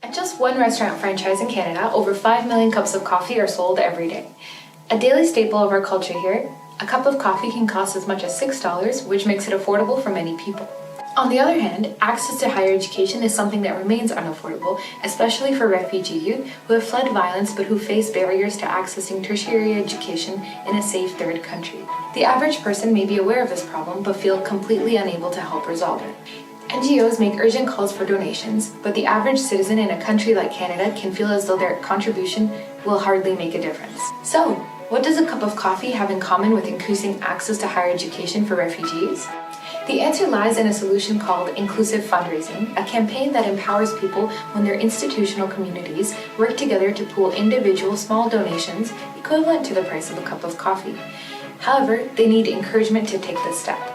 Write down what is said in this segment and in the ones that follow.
At just one restaurant franchise in Canada, over 5 million cups of coffee are sold every day. A daily staple of our culture here, a cup of coffee can cost as much as $6, which makes it affordable for many people. On the other hand, access to higher education is something that remains unaffordable, especially for refugee youth who have fled violence but who face barriers to accessing tertiary education in a safe third country. The average person may be aware of this problem but feel completely unable to help resolve it. NGOs make urgent calls for donations, but the average citizen in a country like Canada can feel as though their contribution will hardly make a difference. So, what does a cup of coffee have in common with increasing access to higher education for refugees? The answer lies in a solution called inclusive fundraising, a campaign that empowers people when their institutional communities work together to pool individual small donations equivalent to the price of a cup of coffee. However, they need encouragement to take this step.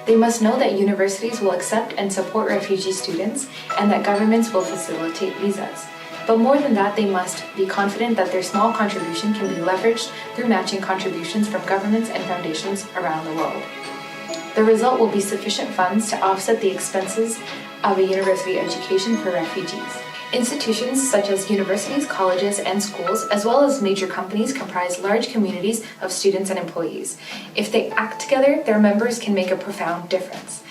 They must know that universities will accept and support refugee students and that governments will facilitate visas. But more than that, they must be confident that their small contribution can be leveraged through matching contributions from governments and foundations around the world. The result will be sufficient funds to offset the expenses of a university education for refugees. Institutions such as universities, colleges, and schools, as well as major companies, comprise large communities of students and employees. If they act together, their members can make a profound difference.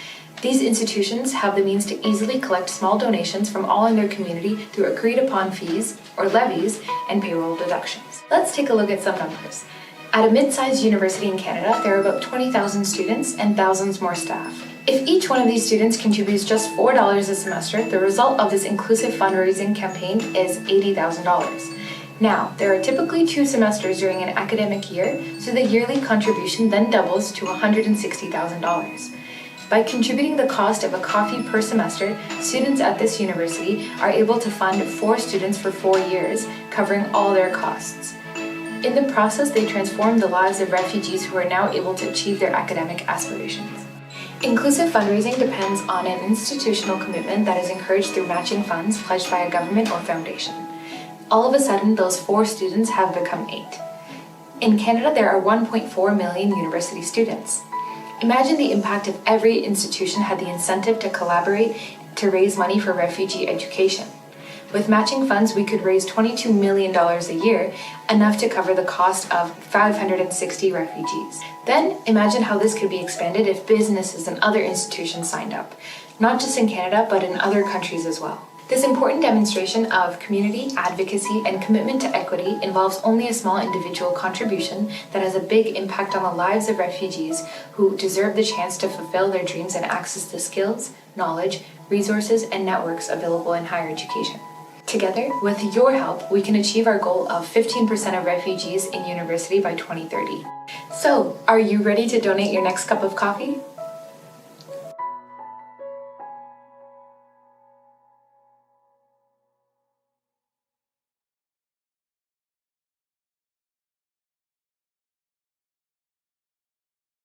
These institutions have the means to easily collect small donations from all in their community through agreed-upon fees or levies and payroll deductions. Let's take a look at some numbers. At a mid-sized university in Canada, there are about 20,000 students and thousands more staff. If each one of these students contributes just $4 a semester, the result of this inclusive fundraising campaign is $80,000. Now, there are typically 2 semesters during an academic year, so the yearly contribution then doubles to $160,000. By contributing the cost of a coffee per semester, students at this university are able to fund 4 students for 4 years, covering all their costs. In the process, they transform the lives of refugees who are now able to achieve their academic aspirations. Inclusive fundraising depends on an institutional commitment that is encouraged through matching funds pledged by a government or foundation. All of a sudden, those 4 students have become 8. In Canada, there are 1.4 million university students. Imagine the impact if every institution had the incentive to collaborate to raise money for refugee education. With matching funds, we could raise $22 million a year, enough to cover the cost of 560 refugees. Then, imagine how this could be expanded if businesses and other institutions signed up, not just in Canada, but in other countries as well. This important demonstration of community, advocacy, and commitment to equity involves only a small individual contribution that has a big impact on the lives of refugees who deserve the chance to fulfill their dreams and access the skills, knowledge, resources, and networks available in higher education. Together, with your help, we can achieve our goal of 15% of refugees in university by 2030. So, are you ready to donate your next cup of coffee?